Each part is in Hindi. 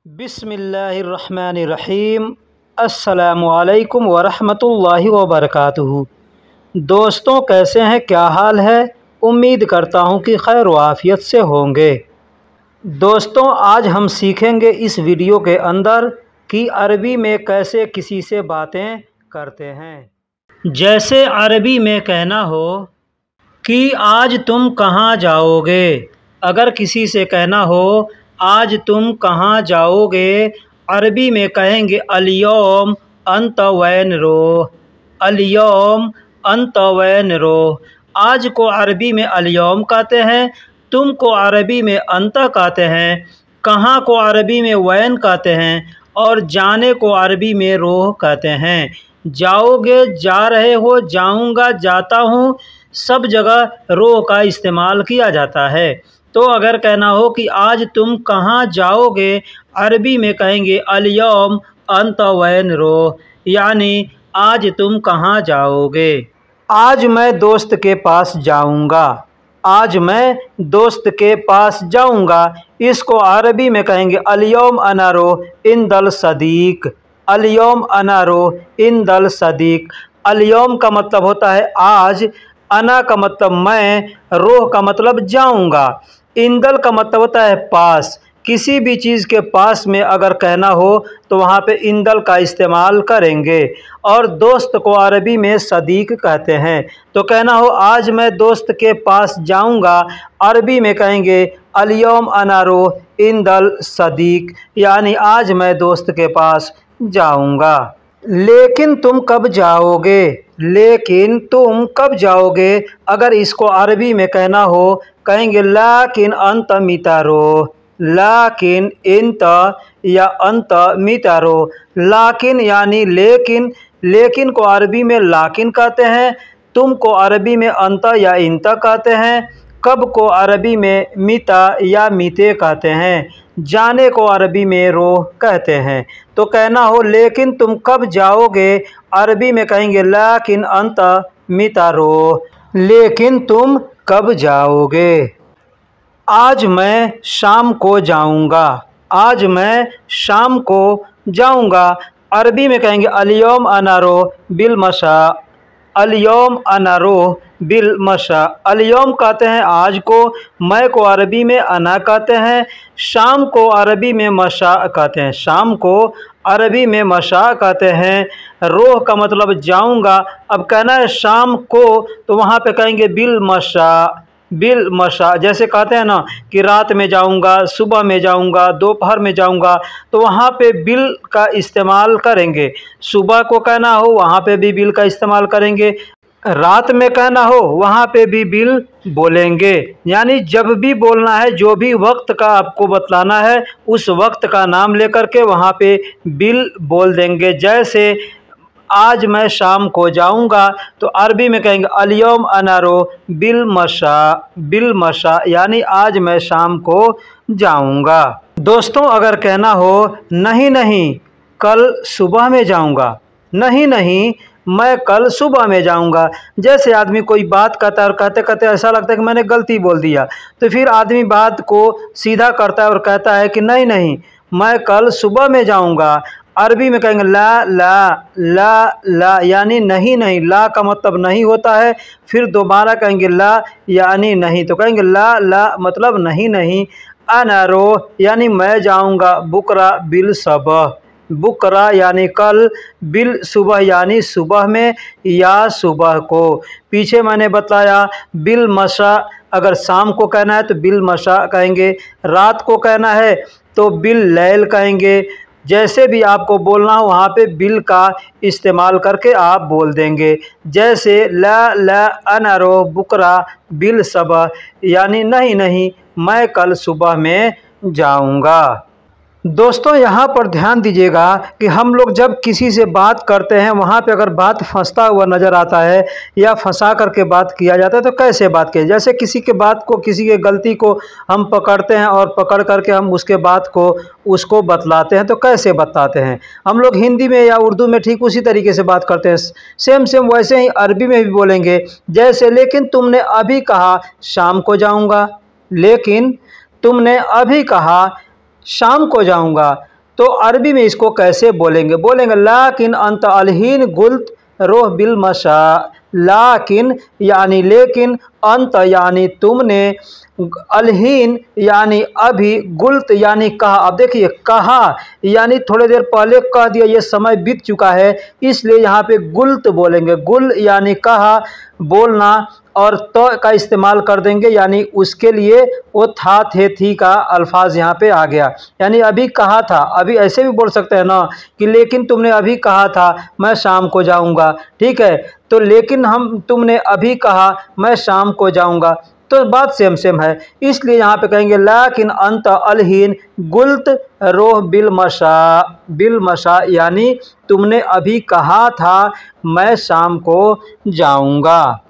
बिस्मिल्लाहिर्रहमानिर्रहीम। अस्सलामुअलैकुम वरहमतुल्लाहि वबरकातुहू। दोस्तों, कैसे हैं? क्या हाल है? उम्मीद करता हूं कि खैर व आफियत से होंगे। दोस्तों, आज हम सीखेंगे इस वीडियो के अंदर कि अरबी में कैसे किसी से बातें करते हैं। जैसे अरबी में कहना हो कि आज तुम कहाँ जाओगे। अगर किसी से कहना हो आज तुम कहाँ जाओगे, अरबी में कहेंगे अल-यौम अंत वैन रोह। अल-यौम अंत वैन रोह। आज को अरबी में अल-यौम कहते हैं, तुम को अरबी में अंत कहते हैं, कहाँ को अरबी में वैन कहते हैं और जाने को अरबी में रोह कहते हैं। जाओगे, जा रहे हो, जाऊंगा, जाता हूँ, सब जगह रोह का इस्तेमाल किया जाता है। तो अगर कहना हो कि आज तुम कहाँ जाओगे, अरबी में कहेंगे अल-यौम अंत वैन रोह, यानी आज तुम कहाँ जाओगे। आज मैं दोस्त के पास जाऊंगा। आज मैं दोस्त के पास जाऊंगा, इसको अरबी में कहेंगे अल-यौम अना रोह इंदल सदीक। अल-यौम अना रोह इंदल सदीक। अल-यौम का मतलब होता है आज, अना का मतलब मैं, रोह का मतलब जाऊंगा, इंदल का मतलब होता है पास। किसी भी चीज़ के पास में अगर कहना हो तो वहाँ पे इंदल का इस्तेमाल करेंगे। और दोस्त को अरबी में सदीक कहते हैं। तो कहना हो आज मैं दोस्त के पास जाऊंगा, अरबी में कहेंगे अल-यौम अना रोह इंदल सदीक, यानी आज मैं दोस्त के पास जाऊंगा। लेकिन तुम कब जाओगे। लेकिन तुम कब जाओगे, अगर इसको अरबी में कहना हो कहेंगे लाकिन अंत मिता रोह। लाकिन इंत या अंत मिता रोह। लाकिन यानी लेकिन, लेकिन को अरबी में लाकिन कहते हैं, तुम को अरबी में अंत या इंत कहते हैं, कब को अरबी में मिता या मिते कहते हैं, जाने को अरबी में रोह कहते हैं। तो कहना हो लेकिन तुम कब जाओगे, अरबी में कहेंगे लाकिन अंत मिता रोह। लेकिन तुम कब जाओगे। आज मैं शाम को जाऊंगा। आज मैं शाम को जाऊंगा, अरबी में कहेंगे अल-यौम अना रोह बिल मशा। अल-यौम अना रोह बिल मशा। अल-यौम कहते हैं आज को, मैं को अरबी में अना कहते हैं, शाम को अरबी में मशा कहते हैं, शाम को अरबी में मशा कहते हैं। रोह का मतलब जाऊंगा। अब कहना है शाम को, तो वहाँ पे कहेंगे बिल मशा। बिल मशा, जैसे कहते हैं ना कि रात में जाऊंगा, सुबह में जाऊंगा, दोपहर में जाऊंगा, तो वहाँ पे बिल का इस्तेमाल करेंगे। सुबह को कहना हो वहाँ पे भी बिल का इस्तेमाल करेंगे, रात में कहना हो वहाँ पे भी बिल बोलेंगे। यानी जब भी बोलना है, जो भी वक्त का आपको बतलाना है, उस वक्त का नाम लेकर के वहाँ पे बिल बोल देंगे। जैसे आज मैं शाम को जाऊंगा, तो अरबी में कहेंगे अल-यौम अना रोह बिल मशा। बिल मशा यानी आज मैं शाम को जाऊंगा। दोस्तों, अगर कहना हो नहीं नहीं कल सुबह में जाऊंगा, नहीं नहीं मैं कल सुबह में जाऊंगा। जैसे आदमी कोई बात कहता है और कहते कहते ऐसा लगता है कि मैंने गलती बोल दिया, तो फिर आदमी बात को सीधा करता है और कहता है कि नहीं नहीं मैं कल सुबह में जाऊंगा, अरबी में कहेंगे ला ला ला ला, यानी नहीं नहीं। ला का मतलब नहीं होता है, फिर दोबारा कहेंगे ला यानी नहीं, तो कहेंगे ला ला मतलब नहीं नहीं। अना रोह यानी मैं जाऊंगा, बुकरा बिल सबह। बुकरा यानी कल, बिल सुबह यानी सुबह में या सुबह को। पीछे मैंने बताया बिल मशा, अगर शाम को कहना है तो बिल मशा कहेंगे, रात को कहना है तो बिल लैल कहेंगे। जैसे भी आपको बोलना हो वहाँ पे बिल का इस्तेमाल करके आप बोल देंगे। जैसे ला ला अना रोह बुकरा बिल सबह, यानी नहीं नहीं मैं कल सुबह में जाऊँगा। दोस्तों, यहाँ पर ध्यान दीजिएगा कि हम लोग जब किसी से बात करते हैं, वहाँ पे अगर बात फंसता हुआ नज़र आता है या फंसा करके बात किया जाता है तो कैसे बात किया। जैसे किसी के बात को, किसी के गलती को हम पकड़ते हैं और पकड़ करके हम उसके बात को उसको बतलाते हैं, तो कैसे बताते हैं। हम लोग हिंदी में या उर्दू में ठीक उसी तरीके से बात करते हैं। सेम सेम वैसे ही अरबी में भी बोलेंगे। जैसे लेकिन तुमने अभी कहा शाम को जाऊँगा, लेकिन तुमने अभी कहा शाम को जाऊंगा, तो अरबी में इसको कैसे बोलेंगे? बोलेंगे लाकिन अंत अलहीन गुल्त रोह बिल मशा। लाकिन यानी लेकिन, अंत यानी तुमने, अलहीन यानी अभी, गुल्त यानी कहा। अब देखिए कहा यानी थोड़ी देर पहले कह दिया, ये समय बीत चुका है, इसलिए यहाँ पे गुल्त बोलेंगे। गुल यानी कहा, बोलना, और तो का इस्तेमाल कर देंगे, यानी उसके लिए वो था थे थी का अल्फाज यहाँ पे आ गया। यानी अभी कहा था, अभी ऐसे भी बोल सकते हैं ना कि लेकिन तुमने अभी कहा था मैं शाम को जाऊँगा, ठीक है, तो लेकिन तुमने अभी कहा मैं शाम को जाऊँगा, तो बात सेम सेम है। इसलिए यहाँ पे कहेंगे लाकिन अंत अलहीन गुल्त रोह बिल मशा। बिल मशा यानी तुमने अभी कहा था मैं शाम को जाऊँगा।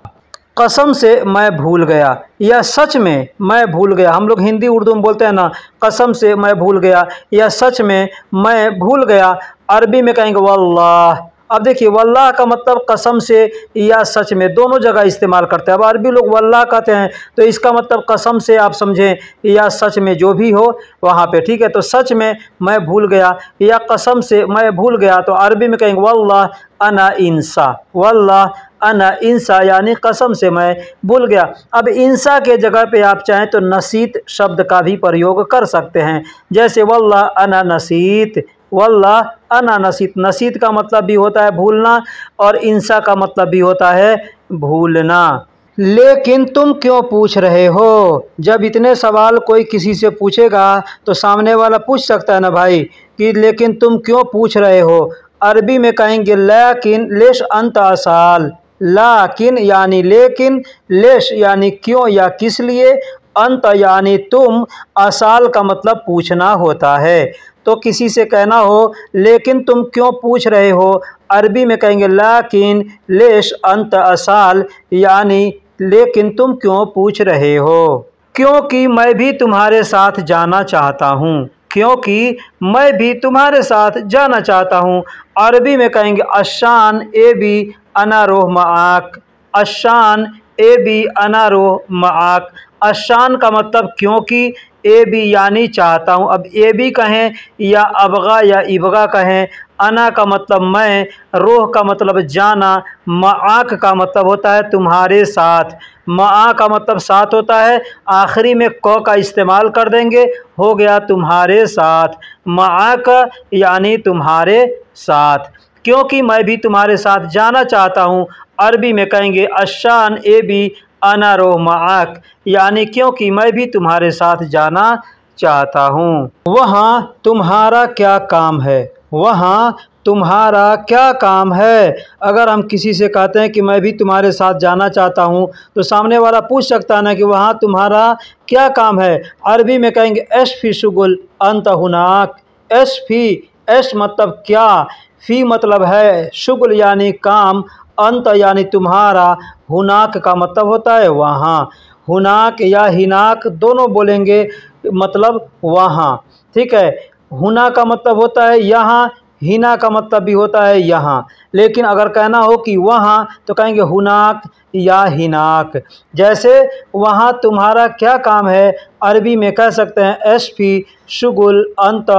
कसम से मैं भूल गया, या सच में मैं भूल गया। हम लोग हिंदी उर्दू में बोलते हैं ना, कसम से मैं भूल गया या सच में मैं भूल गया। अरबी में कहेंगे वल्लाह। अब देखिए वल्लाह का मतलब कसम से या सच में दोनों जगह इस्तेमाल करते हैं। अब अरबी लोग वल्लाह कहते हैं तो इसका मतलब कसम से आप समझें या सच में, जो भी हो वहाँ पे, ठीक है। तो सच में मैं भूल गया या कसम से मैं भूल गया, तो अरबी में कहेंगे वल्लाह अना इंसा। वल्लाह अना इंसा यानी कसम से मैं भूल गया। अब इंसा के जगह पे आप चाहें तो नसीत शब्द का भी प्रयोग कर सकते हैं, जैसे वल्लाह अना नसीत। वल्लाह अना नसीत, नसीत का मतलब भी होता है भूलना और इंसा का मतलब भी होता है भूलना। लेकिन तुम क्यों पूछ रहे हो? जब इतने सवाल कोई किसी से पूछेगा तो सामने वाला पूछ सकता है ना भाई कि लेकिन तुम क्यों पूछ रहे हो। अरबी में कहेंगे लेकिन लेश अंत असाल। लाकिन यानी लेकिन, लेश यानी क्यों या किस लिए, अंत यानी तुम, असाल का मतलब पूछना होता है। तो किसी से कहना हो लेकिन तुम क्यों पूछ रहे हो, अरबी में कहेंगे लाकिन लेश अंत असाल, यानी लेकिन तुम क्यों पूछ रहे हो। क्योंकि मैं भी तुम्हारे साथ जाना चाहता हूँ। क्योंकि मैं भी तुम्हारे साथ जाना चाहता हूँ। अरबी में कहेंगे अशान ए बी अना रोह माक। अशान ए बी अना रोह माक। अशान का मतलब क्योंकि, ए बी यानी चाहता हूँ। अब ए बी कहें या अबगा या इबगा कहें, अना का मतलब मैं, रोह का मतलब जाना, माक का मतलब होता है तुम्हारे साथ। मा का मतलब साथ होता है, आखिरी में क का इस्तेमाल कर देंगे, हो गया तुम्हारे साथ। माक यानी तुम्हारे साथ। क्योंकि मैं भी तुम्हारे साथ जाना चाहता हूँ। अरबी में कहेंगे अशान ए बी अना रोह माक, यानी क्योंकि मैं भी तुम्हारे साथ जाना चाहता हूँ। वहाँ तुम्हारा क्या काम है? वहाँ तुम्हारा क्या काम है? अगर हम किसी से कहते हैं कि मैं भी तुम्हारे साथ जाना चाहता हूँ तो सामने वाला पूछ सकता है ना कि वहाँ तुम्हारा क्या काम है। अरबी में कहेंगे एश फी शुगुल अंत हुनाक। एश फी, एश मतलब क्या, फी मतलब है, शुगुल यानी काम, अंत यानी तुम्हारा, हुनाक का मतलब होता है वहाँ। हुनाक या हिनाक दोनों बोलेंगे, मतलब वहाँ, ठीक है। हुना का मतलब होता है यहाँ, हिना का मतलब भी होता है यहाँ, लेकिन अगर कहना हो कि वहाँ तो कहेंगे हुनाक या हिनाक। जैसे वहाँ तुम्हारा क्या काम है, अरबी में कह सकते हैं एश फी शुगुल अंत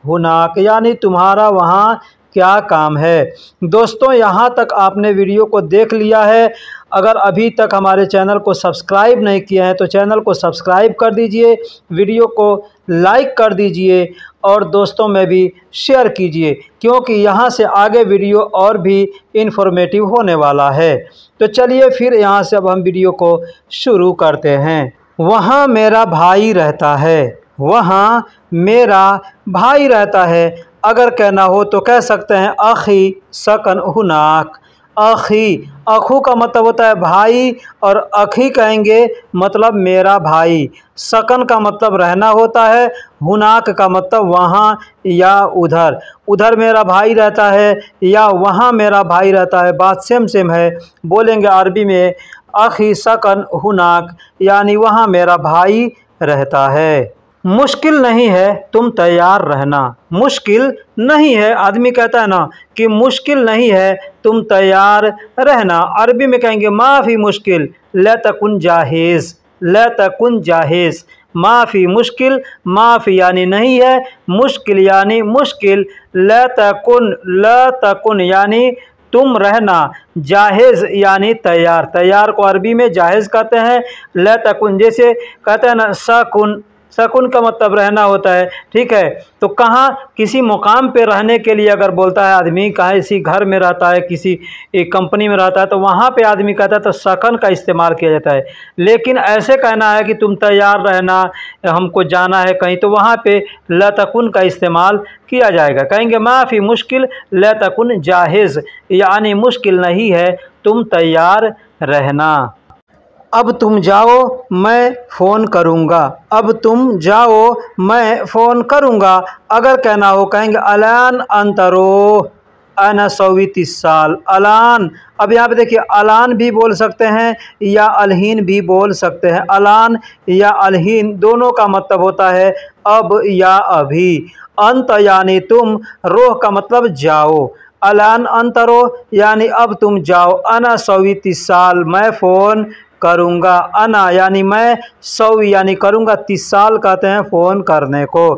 हुनाक, यानी तुम्हारा वहाँ क्या काम है। दोस्तों यहाँ तक आपने वीडियो को देख लिया है। अगर अभी तक हमारे चैनल को सब्सक्राइब नहीं किया है तो चैनल को सब्सक्राइब कर दीजिए, वीडियो को लाइक कर दीजिए और दोस्तों में भी शेयर कीजिए, क्योंकि यहाँ से आगे वीडियो और भी इन्फॉर्मेटिव होने वाला है। तो चलिए फिर यहाँ से अब हम वीडियो को शुरू करते हैं। वहाँ मेरा भाई रहता है। वहाँ मेरा भाई रहता है। अगर कहना हो तो कह सकते हैं अखी सकन हुनाक। अखी, अखू का मतलब होता है भाई, और अखी कहेंगे मतलब मेरा भाई। सकन का मतलब रहना होता है, हुनाक का मतलब वहाँ या उधर। उधर मेरा भाई रहता है या वहाँ मेरा भाई रहता है, बात सेम सेम है। बोलेंगे अरबी में अखी सकन हुनाक, यानी वहाँ मेरा भाई रहता है। मुश्किल नहीं है तुम तैयार रहना। मुश्किल नहीं है, आदमी कहता है ना कि मुश्किल नहीं है तुम तैयार रहना। अरबी में कहेंगे माफ़ी मुश्किल ल तकुन जाहिज़। ल तकुन जाहिज़ माफ़ी मुश्किल, माफ़ी यानी नहीं है, मुश्किल यानी मुश्किल, ला तकुन यानी तुम रहना, जाहिज़ यानी तैयार, तैयार को अरबी में जाहिज़ कहते हैं। ला तकुन जैसे कहते हैं ना सकून, सकून का मतलब रहना होता है, ठीक है। तो कहाँ किसी मुकाम पे रहने के लिए अगर बोलता है आदमी, कहाँ किसी घर में रहता है, किसी एक कंपनी में रहता है, तो वहाँ पे आदमी कहता है तो सकन का इस्तेमाल किया जाता है। लेकिन ऐसे कहना है कि तुम तैयार रहना, हमको जाना है कहीं, तो वहाँ पे ला तकुन का इस्तेमाल किया जाएगा। कहेंगे माफ़ी मुश्किल ला तकुन जाहिज़, यानी मुश्किल नहीं है, तुम तैयार रहना। अब तुम जाओ मैं फ़ोन करूँगा, अब तुम जाओ मैं फ़ोन करूँगा। अगर कहना हो कहेंगे अलान अंतरो अना सौवी 30 साल, अलान। अब यहाँ पे देखिए अलान भी बोल सकते हैं या अलहीन भी बोल सकते हैं। अलान या अलहीन दोनों का मतलब होता है अब या अभी। अंत यानी तुम, रोह का मतलब जाओ। अलान अंतरो यानी अब तुम जाओ, अना सौवी 30 साल मैं फ़ोन करूँगा। अना यानी मैं, सौ यानी करूँगा, 30 साल कहते हैं फ़ोन करने को।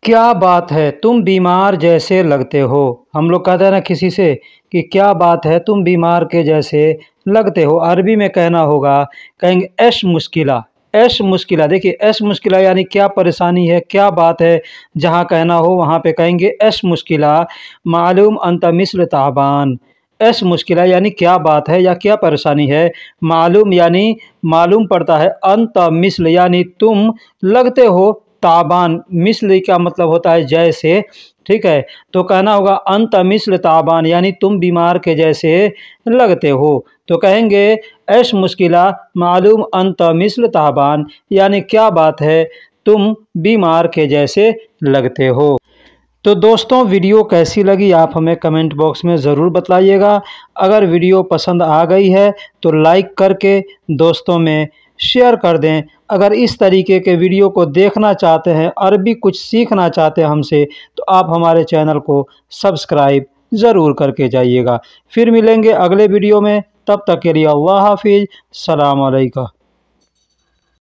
क्या बात है तुम बीमार जैसे लगते हो, हम लोग कहते हैं ना किसी से कि क्या बात है तुम बीमार के जैसे लगते हो, अरबी में कहना होगा, कहेंगे ऐश मुश्किला। ऐश मुश्किला, देखिए ऐश मुश्किला यानी क्या परेशानी है, क्या बात है, जहाँ कहना हो वहाँ पे कहेंगे ऐश मुश्किला। मालूम अंत मिस्ल ताबान, ऐश मुश्किला यानी क्या बात है या क्या परेशानी है। मालूम यानी मालूम पड़ता है, अंत मिस्ल यानी तुम लगते हो, ताबान मिस्ल का मतलब होता है जैसे, ठीक है। तो कहना होगा अंत मिस्ल ताबान यानी तुम बीमार के जैसे लगते हो। तो कहेंगे ऐश मुश्किला मालूम अंत मिस्ल ताबान यानी क्या बात है तुम बीमार के जैसे लगते हो। तो दोस्तों वीडियो कैसी लगी आप हमें कमेंट बॉक्स में ज़रूर बताइएगा। अगर वीडियो पसंद आ गई है तो लाइक करके दोस्तों में शेयर कर दें। अगर इस तरीके के वीडियो को देखना चाहते हैं, अरबी कुछ सीखना चाहते हैं हमसे, तो आप हमारे चैनल को सब्सक्राइब ज़रूर करके जाइएगा। फिर मिलेंगे अगले वीडियो में, तब तक के लिए अल्लाह हाफिज़, सलाम अलैकुम।